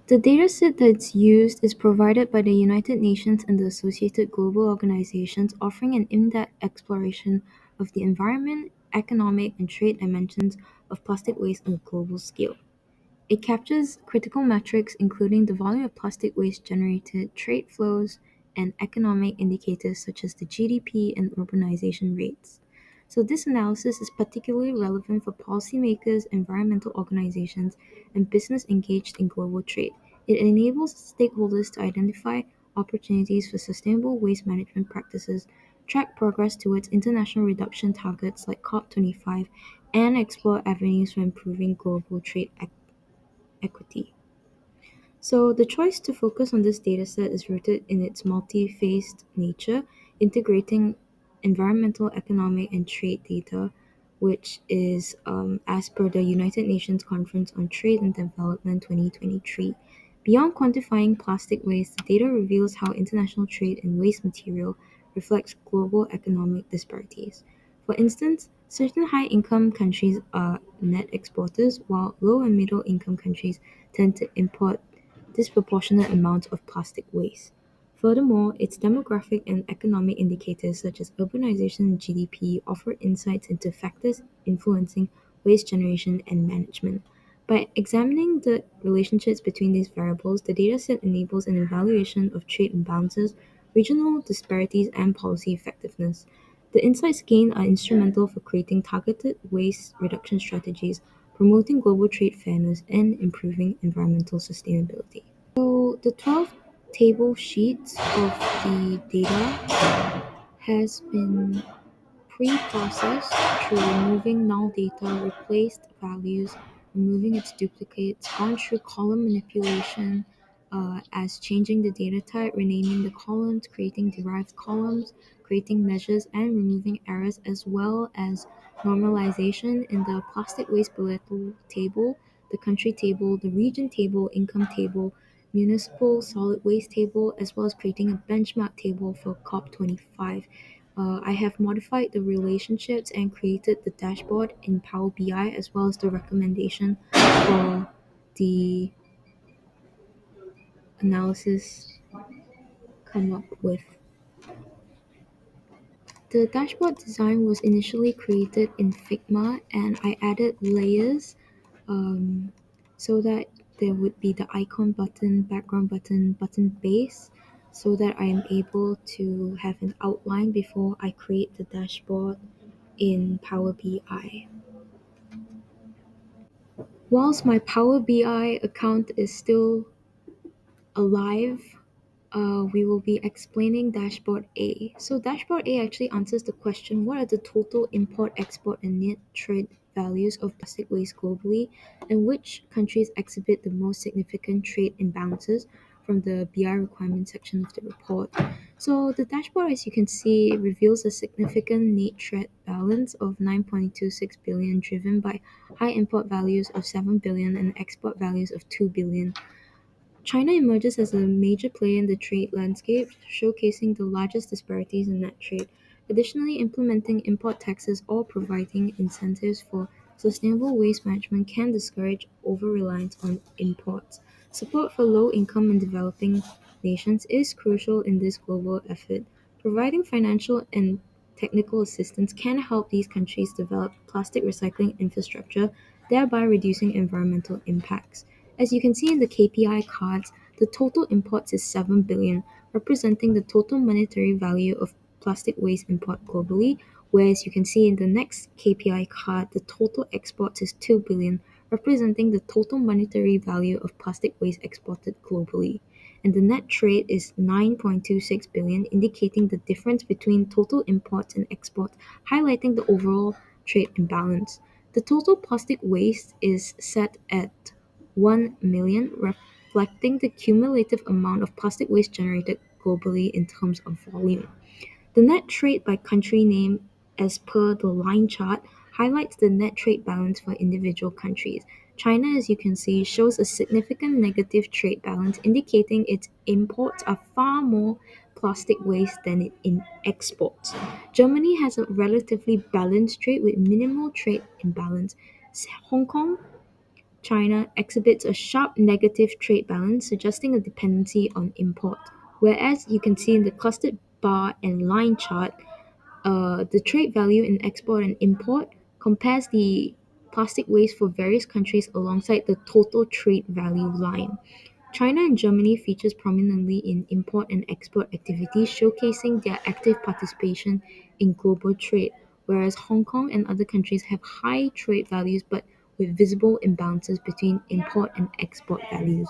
The dataset that's used is provided by the United Nations and the associated global organizations, offering an in-depth exploration of the environment, economic, and trade dimensions of plastic waste on a global scale. It captures critical metrics including the volume of plastic waste generated, trade flows, and economic indicators such as the GDP and urbanization rates. So, this analysis is particularly relevant for policymakers, environmental organizations, and business engaged in global trade. It enables stakeholders to identify opportunities for sustainable waste management practices, track progress towards international reduction targets like COP25, and explore avenues for improving global trade equity. So the choice to focus on this dataset is rooted in its multi-phased nature, integrating environmental, economic, and trade data, which is as per the United Nations Conference on Trade and Development 2023. Beyond quantifying plastic waste, the data reveals how international trade in waste material reflects global economic disparities. For instance, certain high income countries are net exporters, while low and middle income countries tend to import disproportionate amounts of plastic waste. Furthermore, its demographic and economic indicators such as urbanization and GDP offer insights into factors influencing waste generation and management. By examining the relationships between these variables, the dataset enables an evaluation of trade imbalances, regional disparities, and policy effectiveness. The insights gained are instrumental for creating targeted waste reduction strategies, promoting global trade fairness, and improving environmental sustainability. So the 12 table sheets of the data has been pre-processed through removing null data, replaced values, removing its duplicates, gone through column manipulation as changing the data type, renaming the columns, creating derived columns, creating measures, and removing errors, as well as normalization in the plastic waste bilateral table, the country table, the region table, income table, municipal solid waste table, as well as creating a benchmark table for COP25. I have modified the relationships and created the dashboard in Power BI as well as the recommendation for the analysis come up with. The dashboard design was initially created in Figma and I added layers um, so that there would be the icon button, background button, button base so that I am able to have an outline before I create the dashboard in Power BI. Whilst my Power BI account is still alive, we will be explaining Dashboard A. So Dashboard A actually answers the question, what are the total import, export, and net trade values of plastic waste globally, and which countries exhibit the most significant trade imbalances from the BI requirement section of the report. So the dashboard, as you can see, reveals a significant net trade balance of 9.26 billion, driven by high import values of 7 billion and export values of 2 billion. China emerges as a major player in the trade landscape, showcasing the largest disparities in net trade. Additionally, implementing import taxes or providing incentives for sustainable waste management can discourage over-reliance on imports. Support for low-income and developing nations is crucial in this global effort. Providing financial and technical assistance can help these countries develop plastic recycling infrastructure, thereby reducing environmental impacts. As you can see in the KPI cards, the total imports is 7 billion, representing the total monetary value of plastic waste import globally, whereas you can see in the next KPI card, the total exports is 2 billion, representing the total monetary value of plastic waste exported globally. And the net trade is 9.26 billion, indicating the difference between total imports and exports, highlighting the overall trade imbalance. The total plastic waste is set at 1 million, reflecting the cumulative amount of plastic waste generated globally in terms of volume. The net trade by country name, as per the line chart, highlights the net trade balance for individual countries. China, as you can see, shows a significant negative trade balance, indicating its imports are far more plastic waste than it in exports. Germany has a relatively balanced trade with minimal trade imbalance. Hong Kong China exhibits a sharp negative trade balance, suggesting a dependency on import. Whereas you can see in the clustered bar and line chart, the trade value in export and import compares the plastic waste for various countries alongside the total trade value line. China and Germany features prominently in import and export activities, showcasing their active participation in global trade, whereas Hong Kong and other countries have high trade values but with visible imbalances between import and export values.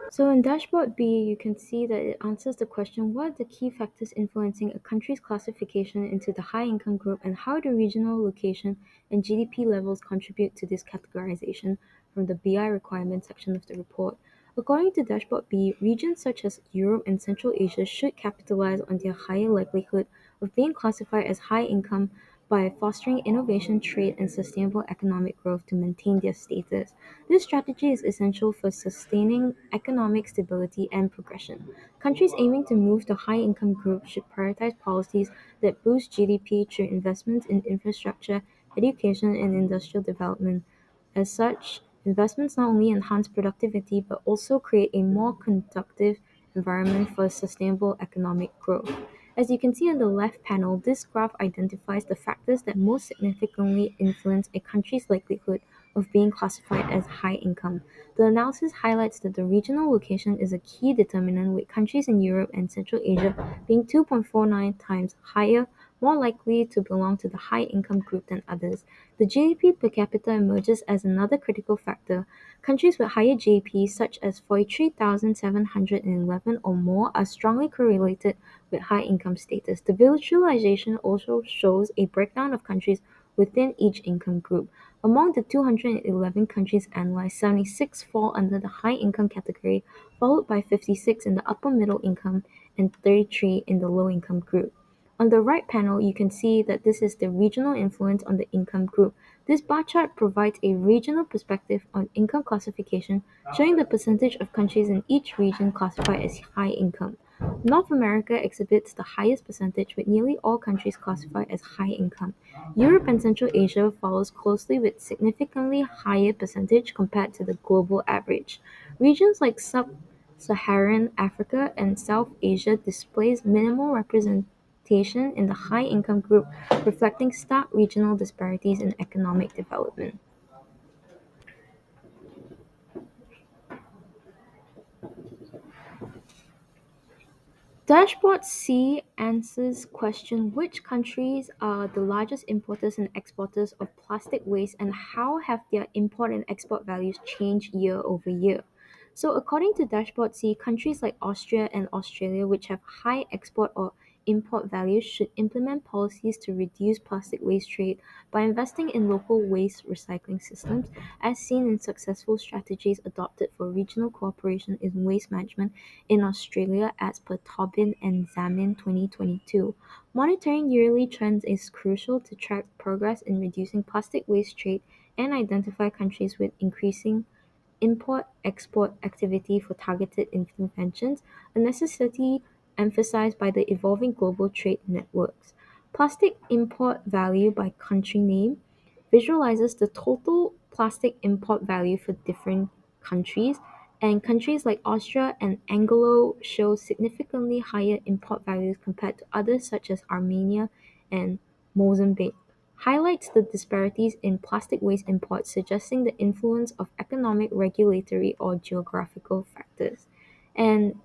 So in dashboard B, you can see that it answers the question, what are the key factors influencing a country's classification into the high income group, and how do regional location and GDP levels contribute to this categorization, from the BI requirement section of the report. According to dashboard B, regions such as Europe and Central Asia should capitalize on their higher likelihood of being classified as high income by fostering innovation, trade, and sustainable economic growth to maintain their status. This strategy is essential for sustaining economic stability and progression. Countries aiming to move to high income groups should prioritize policies that boost GDP through investments in infrastructure, education, and industrial development. As such, investments not only enhance productivity but also create a more conducive environment for sustainable economic growth. As you can see on the left panel, this graph identifies the factors that most significantly influence a country's likelihood of being classified as high income. The analysis highlights that the regional location is a key determinant, with countries in Europe and Central Asia being 2.49 times higher, more likely to belong to the high income group than others. The GDP per capita emerges as another critical factor. Countries with higher GDP, such as 43,711 or more, are strongly correlated with high income status. The visualization also shows a breakdown of countries within each income group. Among the 211 countries analyzed, 76 fall under the high income category, followed by 56 in the upper middle income and 33 in the low income group. On the right panel, you can see that this is the regional influence on the income group. This bar chart provides a regional perspective on income classification, showing the percentage of countries in each region classified as high income. North America exhibits the highest percentage, with nearly all countries classified as high income. Europe and Central Asia follows closely with significantly higher percentage compared to the global average. Regions like Sub-Saharan Africa and South Asia displays minimal representation in the high income group, reflecting stark regional disparities in economic development. Dashboard C answers question, which countries are the largest importers and exporters of plastic waste, and how have their import and export values changed year over year? So according to Dashboard C, countries like Austria and Australia, which have high export or import values, should implement policies to reduce plastic waste trade by investing in local waste recycling systems, as seen in successful strategies adopted for regional cooperation in waste management in Australia, as per Tobin and Zamin 2022. Monitoring yearly trends is crucial to track progress in reducing plastic waste trade and identify countries with increasing import-export activity for targeted interventions, a necessity emphasized by the evolving global trade networks. Plastic import value by country name visualizes the total plastic import value for different countries, and countries like Austria and Angola show significantly higher import values compared to others such as Armenia and Mozambique. Highlights the disparities in plastic waste imports, suggesting the influence of economic, regulatory, or geographical factors. And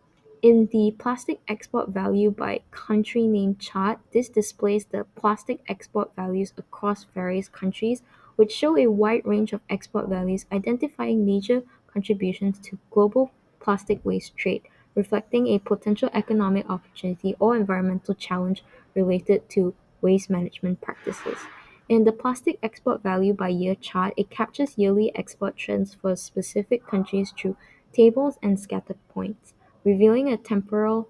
in the plastic export value by country name chart, this displays the plastic export values across various countries, which show a wide range of export values, identifying major contributions to global plastic waste trade, reflecting a potential economic opportunity or environmental challenge related to waste management practices. In the plastic export value by year chart, it captures yearly export trends for specific countries through tables and scatter points, revealing a temporal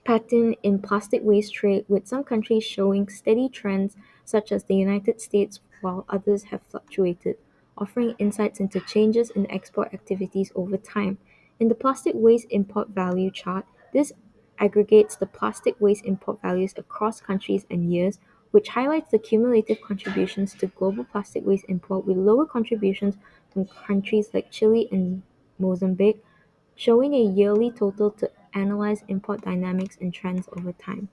pattern in plastic waste trade, with some countries showing steady trends, such as the United States, while others have fluctuated, offering insights into changes in export activities over time. In the plastic waste import value chart, this aggregates the plastic waste import values across countries and years, which highlights the cumulative contributions to global plastic waste import, with lower contributions from countries like Chile and Mozambique, showing a yearly total to analyze import dynamics and trends over time.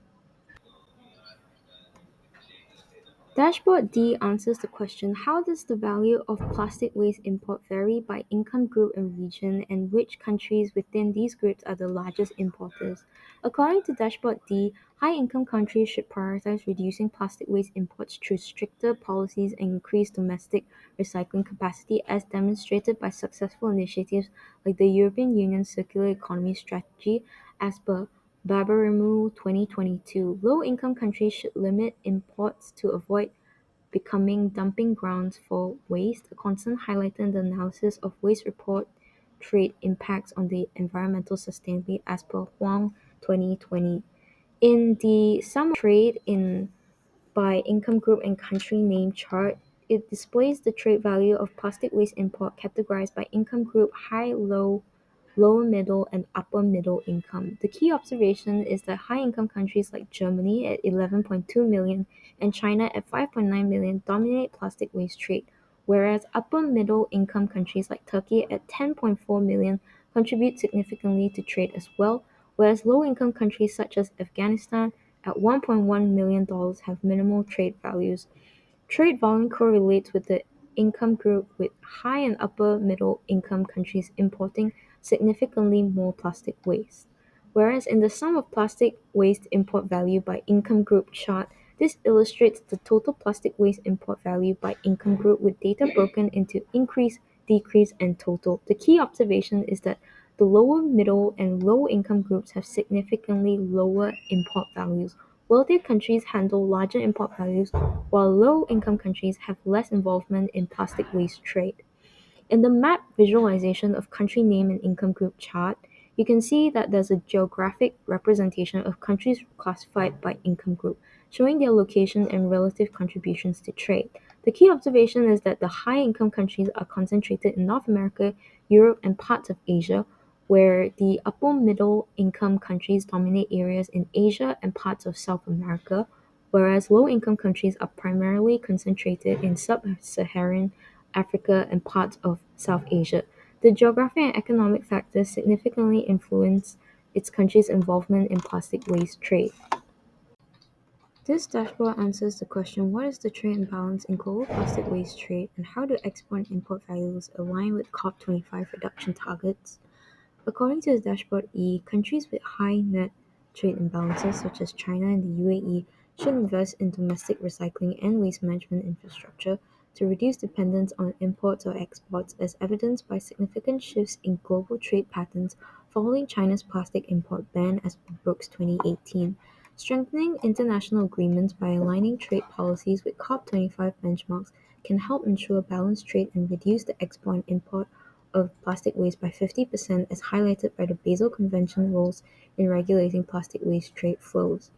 Dashboard D answers the question, how does the value of plastic waste import vary by income group and region, and which countries within these groups are the largest importers? According to Dashboard D, high-income countries should prioritize reducing plastic waste imports through stricter policies and increased domestic recycling capacity, as demonstrated by successful initiatives like the European Union's Circular Economy Strategy, as per Babarimu 2022. Low-income countries should limit imports to avoid becoming dumping grounds for waste, a concern highlighted in the analysis of waste report trade impacts on the environmental sustainability as per Huang 2020. In the sum of trade in by income group and country name chart, it displays the trade value of plastic waste import categorized by income group high, low, lower middle, and upper middle income. The key observation is that high income countries like Germany at 11.2 million and China at 5.9 million dominate plastic waste trade, whereas upper middle income countries like Turkey at 10.4 million contribute significantly to trade as well, whereas low income countries such as Afghanistan at $1.1 million have minimal trade values. Trade volume correlates with the income group, with high and upper middle income countries importing significantly more plastic waste. Whereas in the sum of plastic waste import value by income group chart, this illustrates the total plastic waste import value by income group with data broken into increase, decrease, and total. The key observation is that the lower middle and low income groups have significantly lower import values. Wealthier countries handle larger import values, while low-income countries have less involvement in plastic waste trade. In the map visualization of country name and income group chart, you can see that there's a geographic representation of countries classified by income group, showing their location and relative contributions to trade. The key observation is that the high-income countries are concentrated in North America, Europe, and parts of Asia, where the upper middle income countries dominate areas in Asia and parts of South America, whereas low income countries are primarily concentrated in sub Saharan Africa and parts of South Asia. The geographic and economic factors significantly influence its country's involvement in plastic waste trade. This dashboard answers the question, what is the trade imbalance in global plastic waste trade, and how do export and import values align with COP25 reduction targets? According to the dashboard E, countries with high net trade imbalances such as China and the UAE should invest in domestic recycling and waste management infrastructure to reduce dependence on imports or exports, as evidenced by significant shifts in global trade patterns following China's plastic import ban as per Brooks 2018. Strengthening international agreements by aligning trade policies with COP25 benchmarks can help ensure balanced trade and reduce the export and import of plastic waste by 50%, as highlighted by the Basel Convention rules in regulating plastic waste trade flows.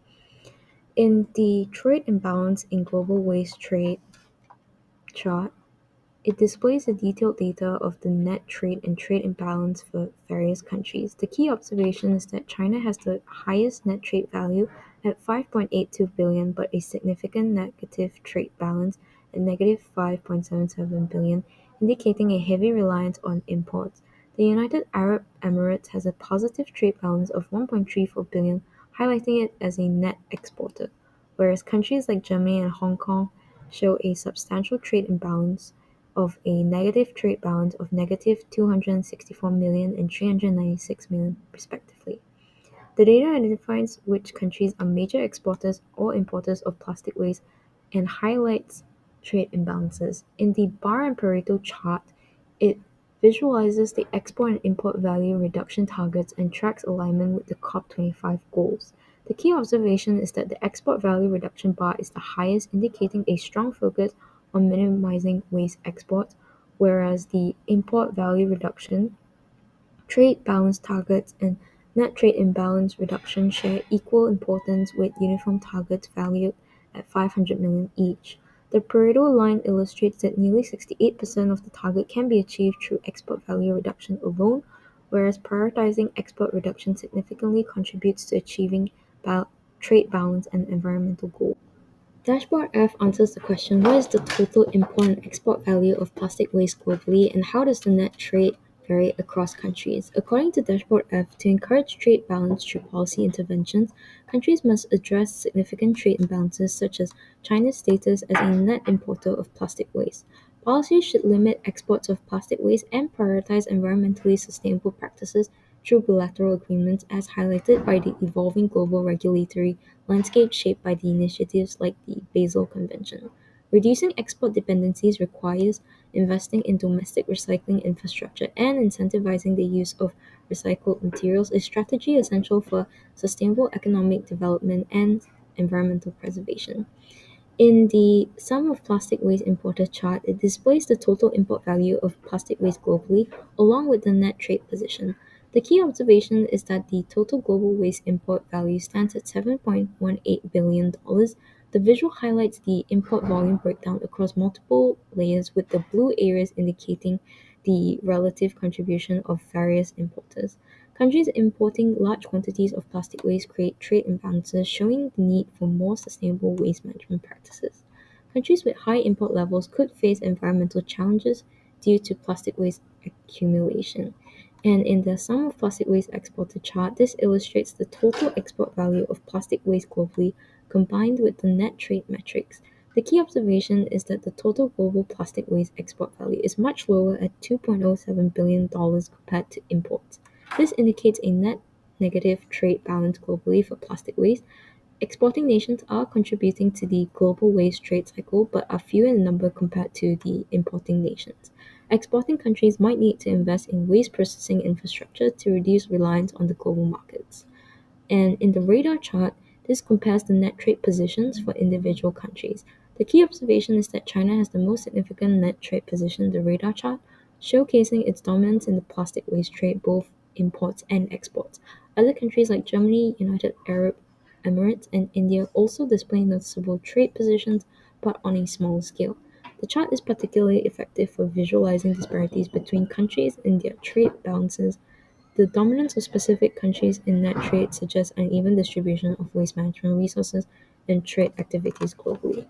In the trade imbalance in global waste trade chart, it displays the detailed data of the net trade and trade imbalance for various countries. The key observation is that China has the highest net trade value at 5.82 billion, but a significant negative trade balance at negative 5.77 billion, indicating a heavy reliance on imports. The United Arab Emirates has a positive trade balance of 1.34 billion, highlighting it as a net exporter, whereas countries like Germany and Hong Kong show a substantial trade imbalance of a negative trade balance of negative 264 million and 396 million, respectively. The data identifies which countries are major exporters or importers of plastic waste and highlights trade imbalances. In the bar and Pareto chart, it visualizes the export and import value reduction targets and tracks alignment with the COP25 goals. The key observation is that the export value reduction bar is the highest, indicating a strong focus on minimizing waste exports, whereas the import value reduction, trade balance targets, and net trade imbalance reduction share equal importance with uniform targets valued at 500 million each. The Pareto line illustrates that nearly 68% of the target can be achieved through export value reduction alone, whereas prioritizing export reduction significantly contributes to achieving trade balance and environmental goals. Dashboard F answers the question: what is the total import and export value of plastic waste globally, and how does the net trade vary across countries? According to Dashboard F, to encourage trade balance through policy interventions, countries must address significant trade imbalances such as China's status as a net importer of plastic waste. Policies should limit exports of plastic waste and prioritize environmentally sustainable practices through bilateral agreements, as highlighted by the evolving global regulatory landscape shaped by the initiatives like the Basel Convention. Reducing export dependencies requires investing in domestic recycling infrastructure and incentivizing the use of recycled materials, a strategy essential for sustainable economic development and environmental preservation. In the sum of plastic waste imported chart, it displays the total import value of plastic waste globally, along with the net trade position. The key observation is that the total global waste import value stands at $7.18 billion. The visual highlights the import volume breakdown across multiple layers, with the blue areas indicating the relative contribution of various importers. Countries importing large quantities of plastic waste create trade imbalances, showing the need for more sustainable waste management practices. Countries with high import levels could face environmental challenges due to plastic waste accumulation. And in the sum of plastic waste exported chart, this illustrates the total export value of plastic waste globally combined with the net trade metrics. The key observation is that the total global plastic waste export value is much lower at $2.07 billion compared to imports. This indicates a net negative trade balance globally for plastic waste. Exporting nations are contributing to the global waste trade cycle but are few in number compared to the importing nations. Exporting countries might need to invest in waste processing infrastructure to reduce reliance on the global markets. And in the radar chart, this compares the net trade positions for individual countries. The key observation is that China has the most significant net trade position in the radar chart, showcasing its dominance in the plastic waste trade, both imports and exports. Other countries like Germany, United Arab Emirates, and India also display noticeable trade positions, but on a smaller scale. The chart is particularly effective for visualizing disparities between countries in their trade balances. The dominance of specific countries in net trade suggests an even distribution of waste management resources and trade activities globally.